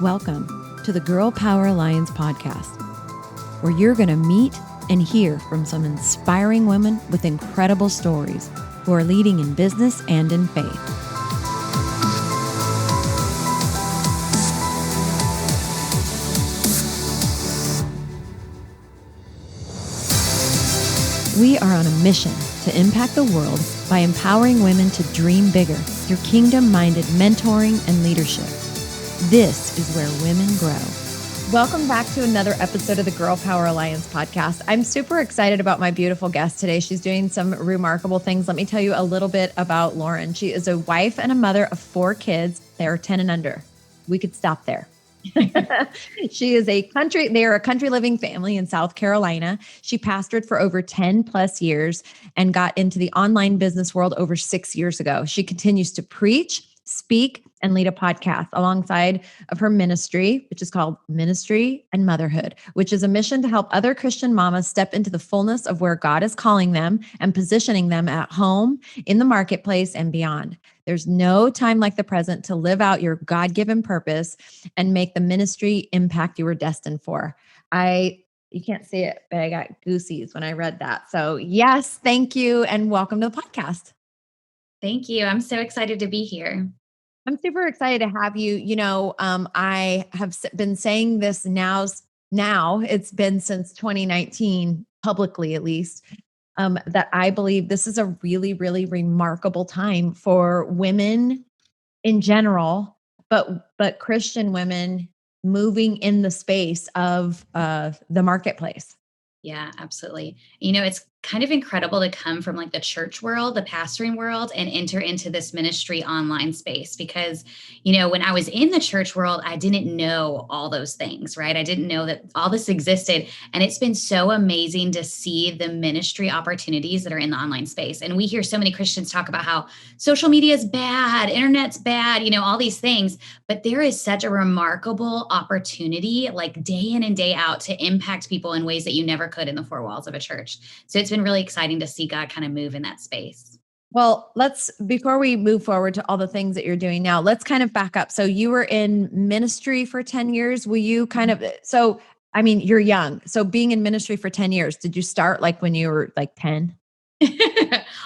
Welcome to the Girl Power Alliance podcast, where you're going to meet and hear from some inspiring women with incredible stories who are leading in business and in faith. We are on a mission to impact the world by empowering women to dream bigger through kingdom-minded mentoring and leadership. This is where women grow. Welcome back to another episode of the Girl Power Alliance podcast. I'm super excited about my beautiful guest today. She's doing some remarkable things. Let me tell you a little bit about Lauren. She is a wife and a mother of 4 kids. They're 10 and under. We could stop there. They are a country living family in South Carolina. She pastored for over 10 plus years and got into the online business world over 6 years ago. She continues to preach, speak, and lead a podcast alongside of her ministry, which is called Ministry and Motherhood, which is a mission to help other Christian mamas step into the fullness of where God is calling them and positioning them at home, in the marketplace, and beyond. There's no time like the present to live out your God-given purpose and make the ministry impact you were destined for. You can't see it, but I got goosies when I read that. So yes, thank you. And welcome to the podcast. Thank you. I'm so excited to be here. I'm super excited to have you. I have been saying this now it's been since 2019, publicly at least, that I believe this is a really, really remarkable time for women in general, but Christian women moving in the space of the marketplace. Yeah, absolutely. It's kind of incredible to come from like the church world, the pastoring world, and enter into this ministry online space because, when I was in the church world, I didn't know all those things, right? I didn't know that all this existed. And it's been so amazing to see the ministry opportunities that are in the online space. And we hear so many Christians talk about how social media is bad, internet's bad, all these things. But there is such a remarkable opportunity, like day in and day out, to impact people in ways that you never could in the 4 walls of a church. So it's been really exciting to see God kind of move in that space. Well, before we move forward to all the things that you're doing now, let's kind of back up. So you were in ministry for 10 years. Will you you're young. So being in ministry for 10 years, did you start like when you were like 10?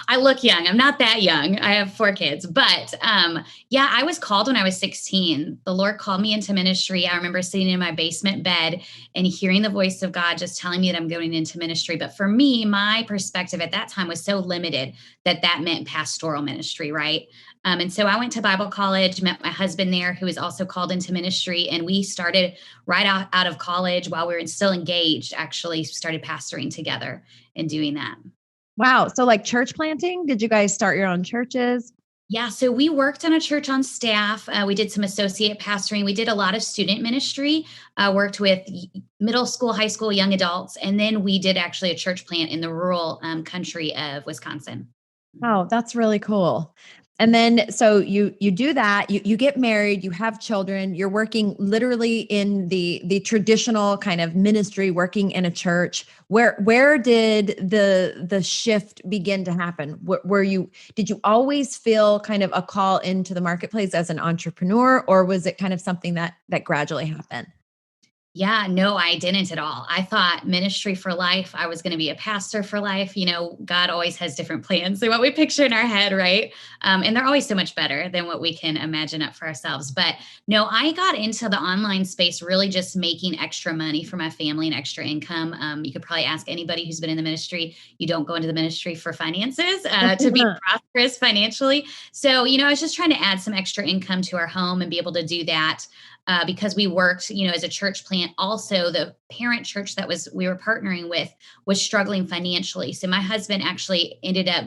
I look young. I'm not that young. I have 4 kids, but I was called when I was 16. The Lord called me into ministry. I remember sitting in my basement bed and hearing the voice of God just telling me that I'm going into ministry. But for me, my perspective at that time was so limited that meant pastoral ministry, right? And so I went to Bible college, met my husband there, who was also called into ministry. And we started right out of college while we were still engaged, actually started pastoring together and doing that. Wow. So like church planting, did you guys start your own churches? Yeah. So we worked on a church on staff. We did some associate pastoring. We did a lot of student ministry, worked with middle school, high school, young adults. And then we did actually a church plant in the rural country of Wisconsin. Oh, that's really cool. And then, so you do that, you get married, you have children, you're working literally in the traditional kind of ministry, working in a church. Where did the shift begin to happen? Did you always feel kind of a call into the marketplace as an entrepreneur, or was it kind of something that gradually happened? Yeah, no, I didn't at all. I thought ministry for life. I was going to be a pastor for life. God always has different plans than what we picture in our head, right? And they're always so much better than what we can imagine up for ourselves. But no, I got into the online space really just making extra money for my family and extra income. You could probably ask anybody who's been in the ministry. You don't go into the ministry for finances, to be prosperous financially. So, I was just trying to add some extra income to our home and be able to do that. Because we worked, as a church plant. Also, the parent church that we were partnering with was struggling financially. So my husband actually ended up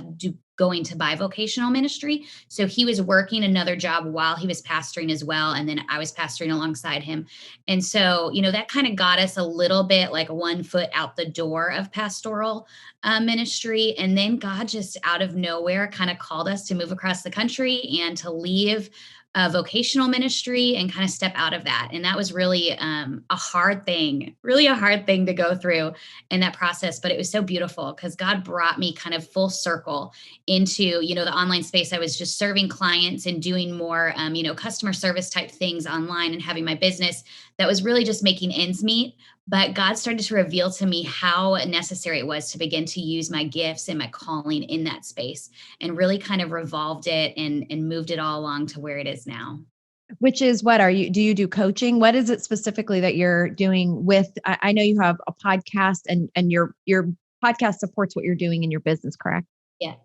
going to bivocational ministry. So he was working another job while he was pastoring as well. And then I was pastoring alongside him. And so, that kind of got us a little bit like 1 foot out the door of pastoral ministry. And then God just out of nowhere kind of called us to move across the country and to leave vocational ministry and kind of step out of that. And that was really a hard thing, really a hard thing to go through in that process. But it was so beautiful because God brought me kind of full circle into, the online space. I was just serving clients and doing more, customer service type things online and having my business that was really just making ends meet. But God started to reveal to me how necessary it was to begin to use my gifts and my calling in that space and really kind of revolved it and moved it all along to where it is now. Which is what do you do coaching? What is it specifically that you're doing with, I know you have a podcast and your podcast supports what you're doing in your business, correct? Yeah.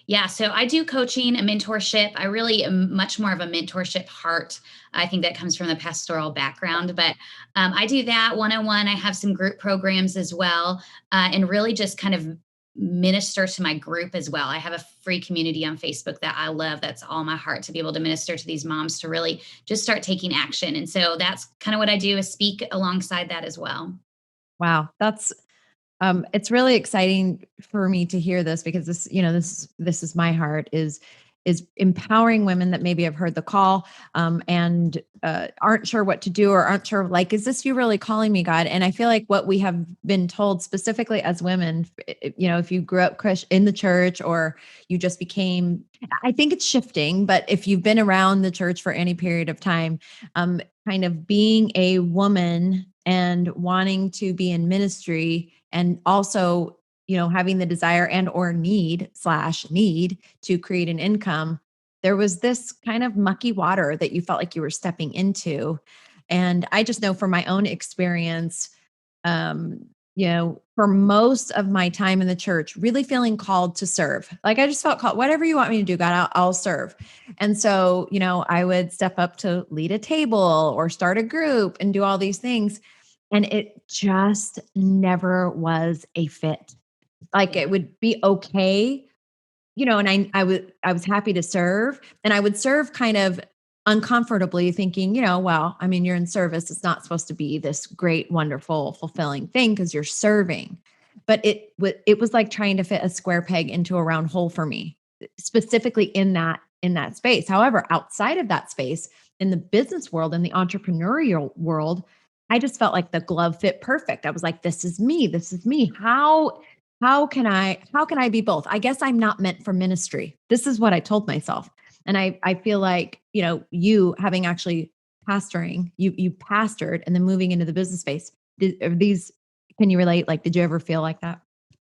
Yeah. So I do coaching and mentorship. I really am much more of a mentorship heart. I think that comes from the pastoral background, but I do that one-on-one. I have some group programs as well, and really just kind of minister to my group as well. I have a free community on Facebook that I love. That's all my heart to be able to minister to these moms to really just start taking action. And so that's kind of what I do is speak alongside that as well. Wow. It's really exciting for me to hear this because this is my heart is empowering women that maybe have heard the call and aren't sure what to do or aren't sure like, is this you really calling me, God? And I feel like what we have been told specifically as women, if you grew up in the church or you just became, I think it's shifting, but if you've been around the church for any period of time, kind of being a woman and wanting to be in ministry and also having the desire and or need to create an income, there was this kind of mucky water that you felt like you were stepping into. And I just know from my own experience, for most of my time in the church, really feeling called to serve. Like I just felt called, whatever you want me to do, God, I'll serve. And so, I would step up to lead a table or start a group and do all these things. And it just never was a fit. Like Yeah. it would be okay, and I was happy to serve and I would serve kind of uncomfortably thinking, well, I mean, you're in service. It's not supposed to be this great, wonderful, fulfilling thing because you're serving. But it was like trying to fit a square peg into a round hole for me, specifically in that space. However, outside of that space, in the business world, in the entrepreneurial world, I just felt like the glove fit perfect. I was like, this is me. This is me. How can I be both? I guess I'm not meant for ministry. This is what I told myself. And I feel like, you having actually pastoring, you pastored and then moving into the business space. Can you relate? Like, did you ever feel like that?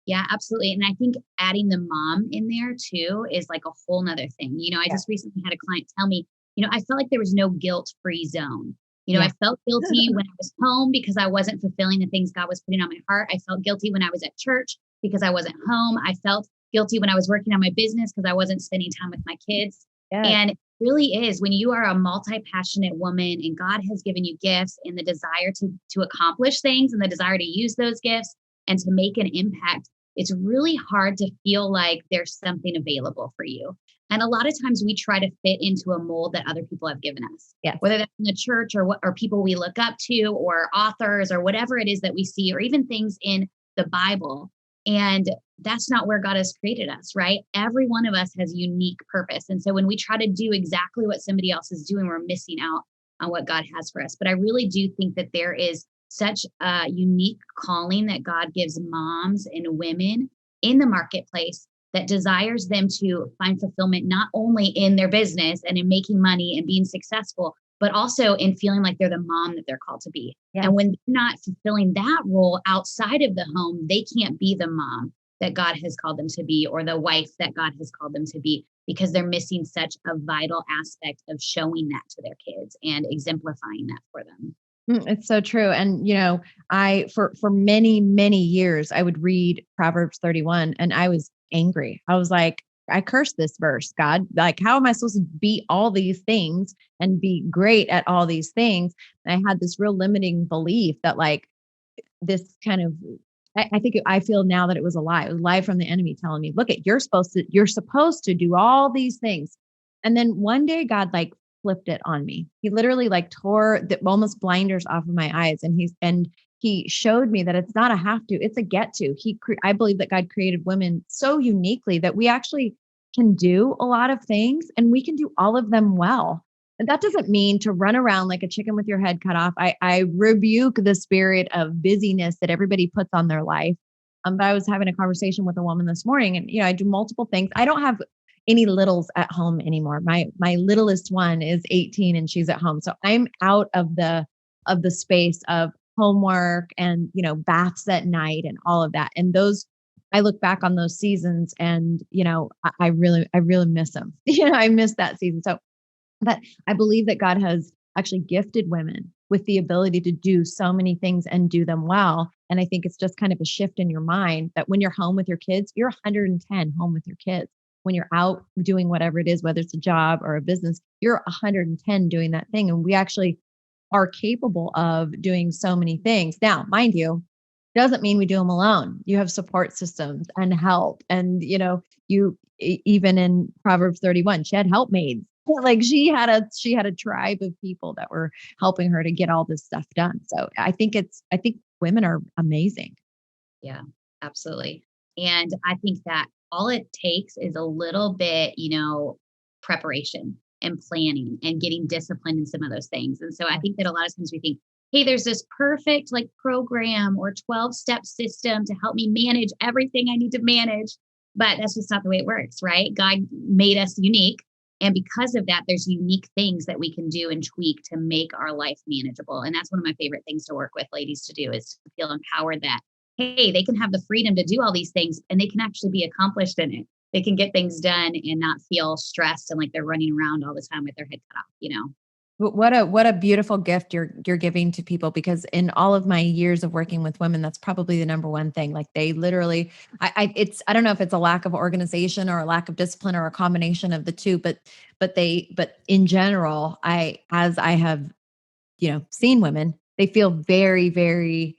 Yeah, absolutely. And I think adding the mom in there too is like a whole nother thing. I Yeah. just recently had a client tell me, I felt like there was no guilt-free zone. I Yeah. felt guilty when I was home because I wasn't fulfilling the things God was putting on my heart. I felt guilty when I was at church because I wasn't home. I felt guilty when I was working on my business because I wasn't spending time with my kids. Yes. And it really is when you are a multi-passionate woman and God has given you gifts and the desire to accomplish things and the desire to use those gifts and to make an impact, it's really hard to feel like there's something available for you. And a lot of times we try to fit into a mold that other people have given us, Yes. whether that's in the church or people we look up to or authors or whatever it is that we see, or even things in the Bible. And that's not where God has created us, right? Every one of us has unique purpose. And so when we try to do exactly what somebody else is doing, we're missing out on what God has for us. But I really do think that there is such a unique calling that God gives moms and women in the marketplace that desires them to find fulfillment not only in their business and in making money and being successful, but also in feeling like they're the mom that they're called to be. Yes. And when they're not fulfilling that role outside of the home, they can't be the mom that God has called them to be or the wife that God has called them to be because they're missing such a vital aspect of showing that to their kids and exemplifying that for them. It's so true. And, I, for many, many years, I would read Proverbs 31 and I was angry. I was like, I curse this verse, God. Like, how am I supposed to be all these things and be great at all these things? And I had this real limiting belief that like this kind of, I feel now that it was a lie. It was a lie from the enemy telling me, look at, you're supposed to do all these things. And then one day God like flipped it on me. He literally like tore the almost blinders off of my eyes. And he showed me that it's not a have to, it's a get to. I believe that God created women so uniquely that we actually can do a lot of things and we can do all of them well. that doesn't mean to run around like a chicken with your head cut off. I rebuke the spirit of busyness that everybody puts on their life. But I was having a conversation with a woman this morning, and I do multiple things. I don't have any littles at home anymore. My littlest one is 18 and she's at home. So I'm out of the space of homework and baths at night and all of that. And those I look back on those seasons and I really miss them. I miss that season. So but I believe that God has actually gifted women with the ability to do so many things and do them well. And I think it's just kind of a shift in your mind that when you're home with your kids, you're 110 home with your kids. When you're out doing whatever it is, whether it's a job or a business, you're 110 doing that thing. And we actually are capable of doing so many things. Now, mind you, doesn't mean we do them alone. You have support systems and help. And, even in Proverbs 31, she had helpmaids. Like she had a tribe of people that were helping her to get all this stuff done. So I think women are amazing. Yeah, absolutely. And I think that all it takes is a little bit, preparation and planning and getting disciplined in some of those things. And so I think that a lot of times we think, hey, there's this perfect like program or 12-step system to help me manage everything I need to manage. But that's just not the way it works, right? God made us unique. And because of that, there's unique things that we can do and tweak to make our life manageable. And that's one of my favorite things to work with ladies to do is to feel empowered that, hey, they can have the freedom to do all these things and they can actually be accomplished in it. They can get things done and not feel stressed and like they're running around all the time with their head cut off. What a beautiful gift you're giving to people, because in all of my years of working with women, that's probably the number one thing. Like they literally, I don't know if it's a lack of organization or a lack of discipline or a combination of the two, but in general, as I have seen women, they feel very, very,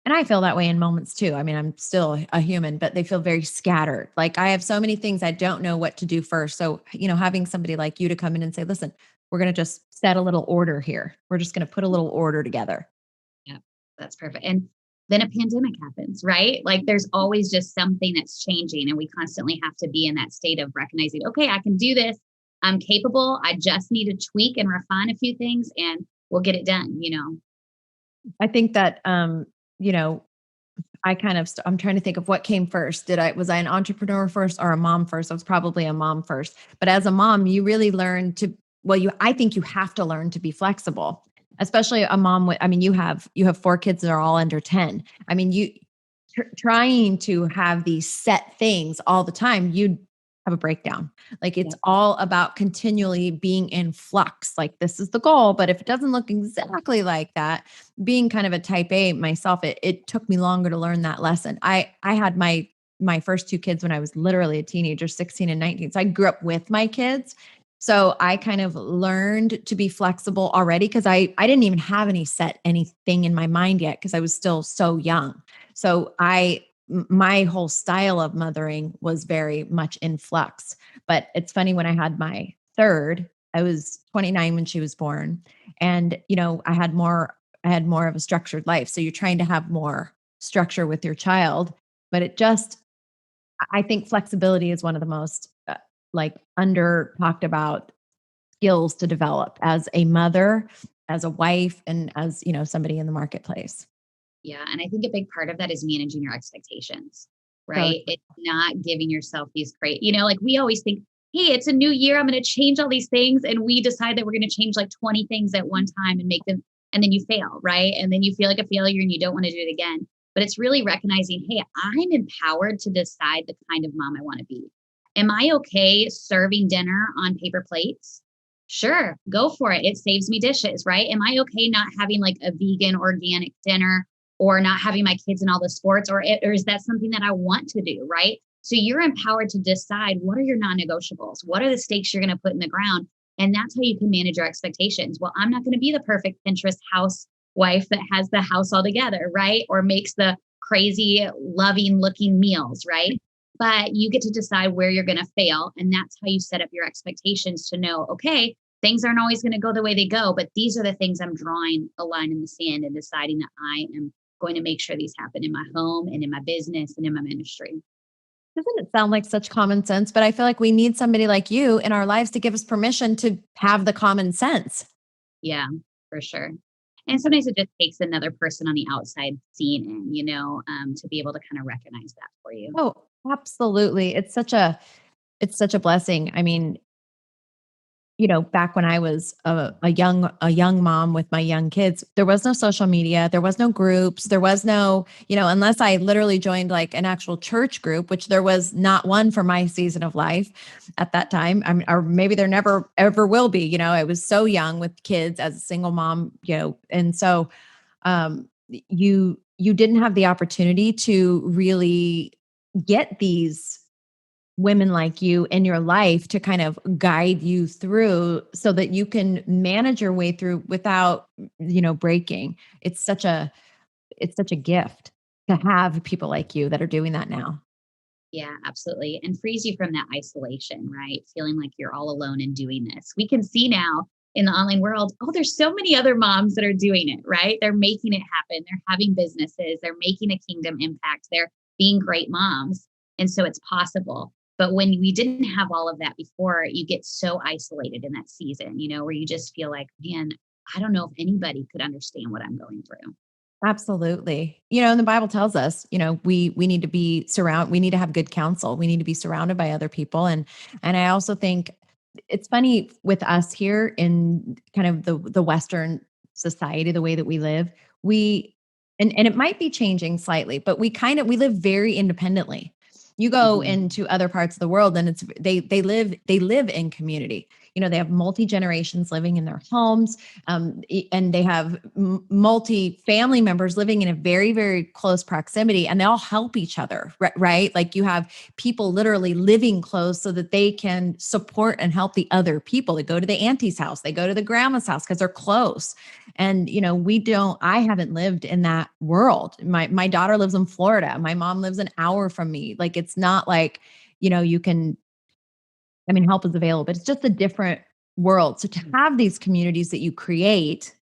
and I feel that way in moments too. I mean, I'm still a human, but they feel very scattered. Like I have so many things I don't know what to do first. So, having somebody like you to come in and say, listen, we're going to just set a little order here. We're just going to put a little order together. Yeah, that's perfect. And then a pandemic happens, right? Like there's always just something that's changing. And we constantly have to be in that state of recognizing, okay, I can do this. I'm capable. I just need to tweak and refine a few things and we'll get it done. I think that, you know, I'm trying to think of what came first. Was I an entrepreneur first or a mom first? I was probably a mom first. But as a mom, you really learn I think you have to learn to be flexible, especially a mom with, I mean, you have four kids that are all under 10. I mean, trying to have these set things all the time, you have a breakdown. Like it's all about continually being in flux. Like this is the goal, but if it doesn't look exactly like that, being kind of a type A myself, it took me longer to learn that lesson. I had my first two kids when I was literally a teenager, 16 and 19. So I grew up with my kids. So I kind of learned to be flexible already because I didn't even have anything in my mind yet because I was still so young. So my whole style of mothering was very much in flux. But it's funny, when I had my third, I was 29 when she was born. And, I had more of a structured life. So you're trying to have more structure with your child, but I think flexibility is one of the most like under talked about skills to develop as a mother, as a wife, and as, somebody in the marketplace. Yeah. And I think a big part of that is managing your expectations, So right? It's not giving yourself these great, like we always think, hey, it's a new year. I'm going to change all these things. And we decide that we're going to change like 20 things at one time and make them, and then you fail, right? And then you feel like a failure and you don't want to do it again. But it's really recognizing, hey, I'm empowered to decide the kind of mom I want to be. Am I okay serving dinner on paper plates? Sure, go for it. It saves me dishes, right? Am I okay not having like a vegan organic dinner or not having my kids in all the sports, or is that something that I want to do, right? So you're empowered to decide what are your non-negotiables? What are the stakes you're going to put in the ground? And that's how you can manage your expectations. Well, I'm not going to be the perfect Pinterest housewife that has the house all together, right? Or makes the crazy loving looking meals, right? But you get to decide where you're going to fail. And that's how you set up your expectations to know, okay, things aren't always going to go the way they go, but these are the things I'm drawing a line in the sand and deciding that I am going to make sure these happen in my home and in my business and in my ministry. Doesn't it sound like such common sense? But I feel like we need somebody like you in our lives to give us permission to have the common sense. Yeah, for sure. And sometimes it just takes another person on the outside seeing in, to be able to kind of recognize that for you. Oh, absolutely. It's such a blessing. I mean, back when I was a young mom with my young kids, there was no social media, there was no groups, there was no, unless I literally joined like an actual church group, which there was not one for my season of life at that time. I mean, or maybe there never ever will be. I was so young with kids as a single mom, and so you didn't have the opportunity to really get these women like you in your life to kind of guide you through so that you can manage your way through without breaking. It's such a gift to have people like you that are doing that now. Yeah, absolutely. And frees you from that isolation, right? Feeling like you're all alone in doing this. We can see now in the online world, oh, there's so many other moms that are doing it, right? They're making it happen. They're having businesses, they're making a kingdom impact, they're being great moms. And so it's possible. But when we didn't have all of that before, you get so isolated in that season, where you just feel like, man, I don't know if anybody could understand what I'm going through. Absolutely. And the Bible tells us, we need to we need to have good counsel. We need to be surrounded by other people. And I also think it's funny with us here in kind of the Western society, the way that we live, we and it might be changing slightly, but we live very independently. You go Mhm. into other parts of the world and they live in community. They have multi generations living in their homes, and they have multi family members living in a very, very close proximity, and they all help each other, right? Like you have people literally living close so that they can support and help the other people. They go to the auntie's house, they go to the grandma's house because they're close. And I haven't lived in that world. My daughter lives in Florida. My mom lives an hour from me. Like it's not like, you can, I mean, help is available, but it's just a different world. So to have these communities that you create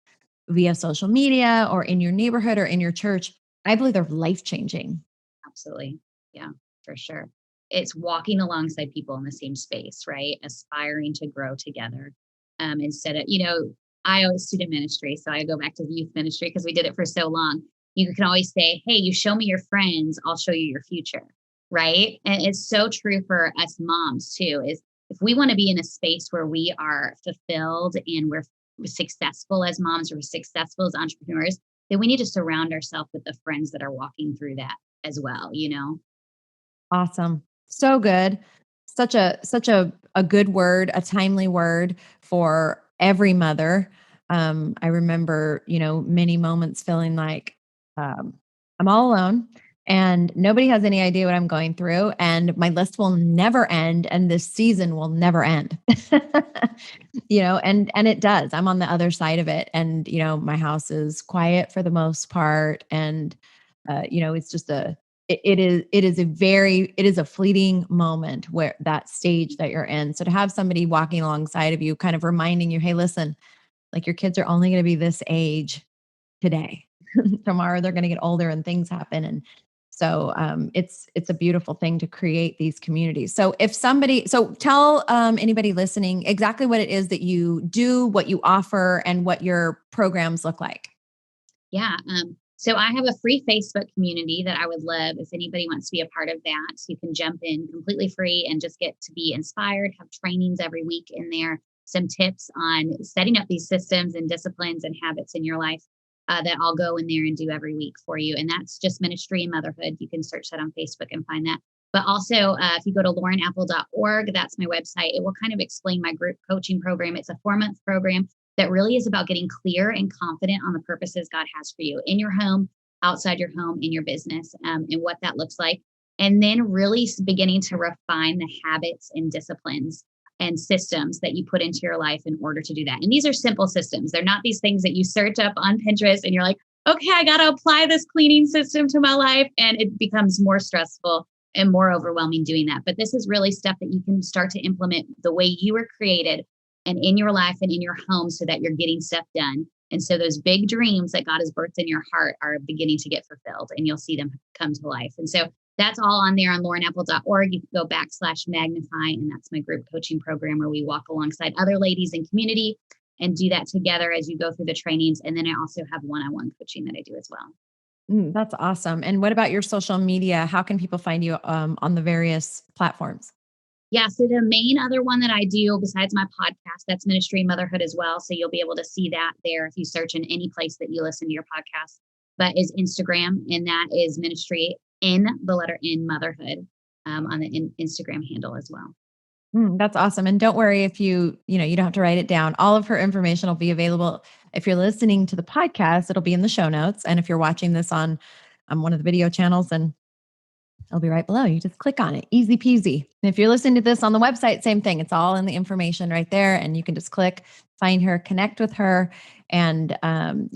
via social media or in your neighborhood or in your church, I believe they're life changing. Absolutely. Yeah, for sure. It's walking alongside people in the same space, right? Aspiring to grow together. Instead of, I always student ministry. So I go back to youth ministry because we did it for so long. You can always say, hey, you show me your friends, I'll show you your future. Right. And it's so true for us moms too, is if we want to be in a space where we are fulfilled and we're successful as moms or successful as entrepreneurs, then we need to surround ourselves with the friends that are walking through that as well. Awesome. So good. Such a good word, a timely word for every mother. I remember, many moments feeling like um, I'm all alone and nobody has any idea what I'm going through, and my list will never end, and this season will never end. And it does. I'm on the other side of it, and my house is quiet for the most part, and it's just it is a fleeting moment where that stage that you're in. So to have somebody walking alongside of you, kind of reminding you, hey, listen, like your kids are only going to be this age today. Tomorrow they're going to get older and things happen. And so it's a beautiful thing to create these communities. So tell anybody listening exactly what it is that you do, what you offer, and what your programs look like. Yeah. So I have a free Facebook community that I would love if anybody wants to be a part of that. You can jump in completely free and just get to be inspired, have trainings every week in there, some tips on setting up these systems and disciplines and habits in your life that I'll go in there and do every week for you. And that's just Ministry and Motherhood. You can search that on Facebook and find that. But also, if you go to laurenapple.org, that's my website. It will kind of explain my group coaching program. It's a 4-month program that really is about getting clear and confident on the purposes God has for you in your home, outside your home, in your business, and what that looks like. And then really beginning to refine the habits and disciplines and systems that you put into your life in order to do that. And these are simple systems. They're not these things that you search up on Pinterest and you're like, okay, I got to apply this cleaning system to my life. And it becomes more stressful and more overwhelming doing that. But this is really stuff that you can start to implement the way you were created and in your life and in your home so that you're getting stuff done. And so those big dreams that God has birthed in your heart are beginning to get fulfilled and you'll see them come to life. And so That's all on there on laurenapple.org. You can go /magnify, and that's my group coaching program where we walk alongside other ladies in community and do that together as you go through the trainings. And then I also have one-on-one coaching that I do as well. That's awesome. And what about your social media? How can people find you on the various platforms? Yeah. So the main other one that I do besides my podcast, that's Ministry Motherhood as well. So you'll be able to see that there if you search in any place that you listen to your podcast, but is Instagram. And that is Ministry in the letter N Motherhood on the Instagram handle as well. That's awesome. And don't worry if you don't have to write it down. All of her information will be available. If you're listening to the podcast, it'll be in the show notes. And if you're watching this on one of the video channels, then it'll be right below. You just click on it. Easy peasy. And if you're listening to this on the website, same thing. It's all in the information right there. And you can just click, find her, connect with her, and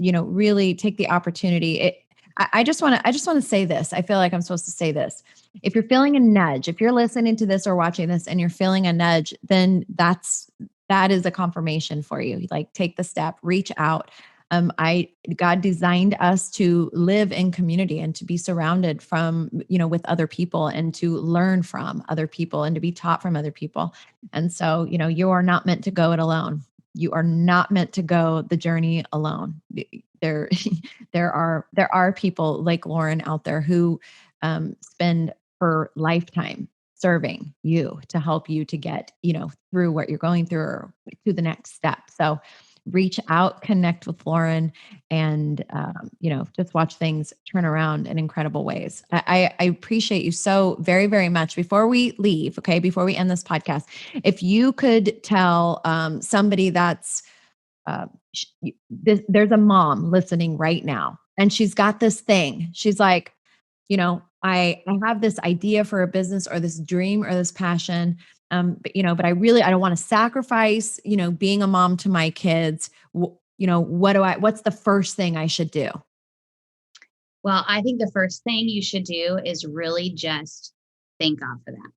really take the opportunity. I just want to say this. I feel like I'm supposed to say this. If you're feeling a nudge, if you're listening to this or watching this and you're feeling a nudge, then that is a confirmation for you. Like, take the step, reach out. God designed us to live in community and to be surrounded with other people and to learn from other people and to be taught from other people. And so, you are not meant to go it alone. You are not meant to go the journey alone. There are people like Lauren out there who spend her lifetime serving you to help you to get, through what you're going through or to the next step. So reach out, connect with Lauren, and, just watch things turn around in incredible ways. I appreciate you so very, very much. Before we leave, okay, before we end this podcast, if you could tell somebody that's, there's a mom listening right now, and she's got this thing. She's like, I have this idea for a business or this dream or this passion. But I don't want to sacrifice, being a mom to my kids. What's the first thing I should do? Well, I think the first thing you should do is really just thank God for that.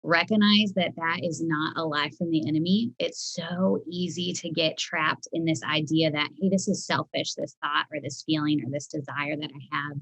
Recognize that that is not a lie from the enemy. It's so easy to get trapped in this idea that, hey, this is selfish, this thought or this feeling or this desire that I have.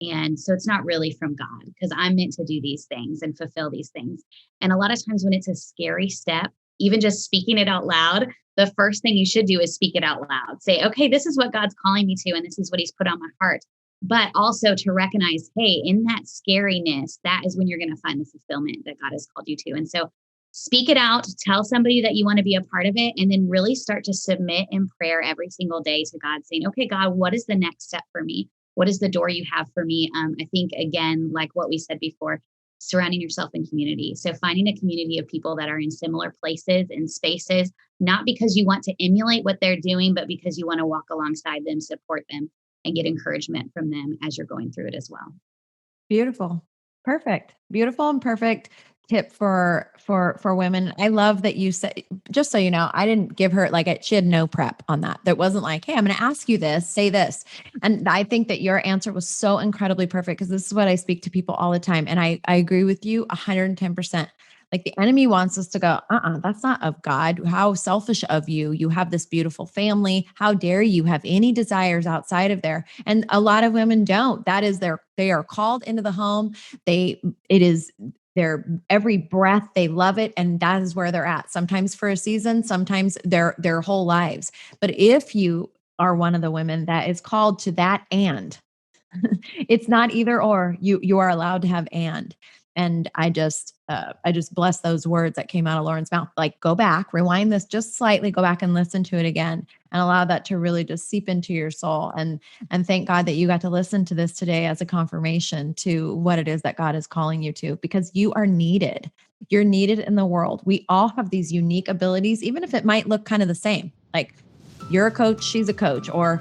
And so it's not really from God, because I'm meant to do these things and fulfill these things. And a lot of times when it's a scary step, even just speaking it out loud, the first thing you should do is speak it out loud. Say, okay, this is what God's calling me to, and this is what he's put on my heart. But also to recognize, hey, in that scariness, that is when you're going to find the fulfillment that God has called you to. And so speak it out, tell somebody that you want to be a part of it, and then really start to submit in prayer every single day to God, saying, okay, God, what is the next step for me? What is the door you have for me? I think, again, like what we said before, surrounding yourself in community. So finding a community of people that are in similar places and spaces, not because you want to emulate what they're doing, but because you want to walk alongside them, support them, and get encouragement from them as you're going through it as well. Beautiful. Perfect. Beautiful and perfect tip for women. I love that you said, just so you know, I didn't give her she had no prep on that. That wasn't like, hey, I'm going to ask you this, say this. And I think that your answer was so incredibly perfect, because this is what I speak to people all the time. And I agree with you 110%. Like, the enemy wants us to go, that's not of God. How selfish of you. You have this beautiful family. How dare you have any desires outside of there? And a lot of women don't. That is they are called into the home. It is their every breath. They love it. And that is where they're at. Sometimes for a season, sometimes their whole lives. But if you are one of the women that is called to that, and it's not either or, you are allowed to have and I just bless those words that came out of Lauren's mouth. Like, go back, rewind this just slightly, go back and listen to it again, and allow that to really just seep into your soul. And thank God that you got to listen to this today as a confirmation to what it is that God is calling you to, because you are needed. You're needed in the world. We all have these unique abilities, even if it might look kind of the same. Like, you're a coach, she's a coach, or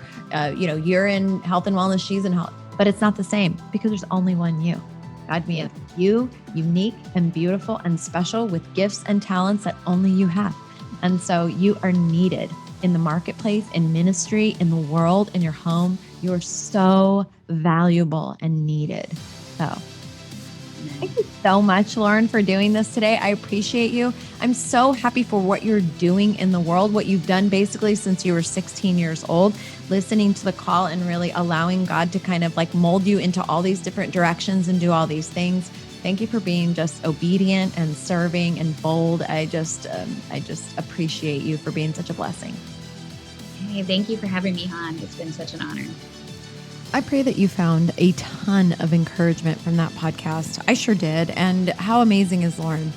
you're in health and wellness, she's in health, but it's not the same, because there's only one you. God made you unique and beautiful and special with gifts and talents that only you have. And so you are needed in the marketplace, in ministry, in the world, in your home. You are so valuable and needed. So Thank you so much, Lauren, for doing this today. I appreciate you. I'm so happy for what you're doing in the world, what you've done basically since you were 16 years old, listening to the call and really allowing God to kind of like mold you into all these different directions and do all these things. Thank you for being just obedient and serving and bold. I just appreciate you for being such a blessing. Hey, thank you for having me on. It's been such an honor. I pray that you found a ton of encouragement from that podcast. I sure did. And how amazing is Lauren?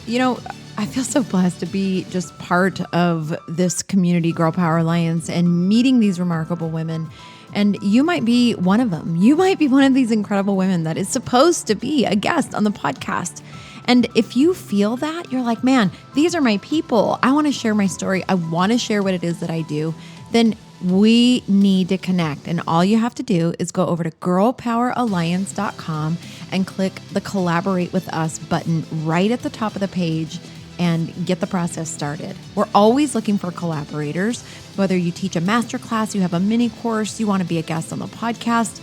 You know, I feel so blessed to be just part of this community, Girl Power Alliance, and meeting these remarkable women. And you might be one of them. You might be one of these incredible women that is supposed to be a guest on the podcast. And if you feel that, you're like, man, these are my people. I want to share my story. I want to share what it is that I do. Then we need to connect. And all you have to do is go over to girlpoweralliance.com and click the Collaborate with Us button right at the top of the page and get the process started. We're always looking for collaborators, whether you teach a masterclass, you have a mini course, you want to be a guest on the podcast,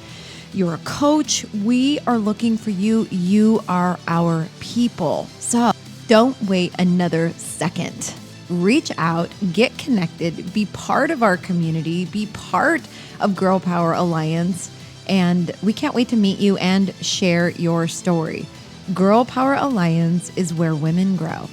you're a coach, we are looking for you. You are our people. So don't wait another second. Reach out, get connected, be part of our community, be part of Girl Power Alliance, and we can't wait to meet you and share your story. Girl Power Alliance is where women grow.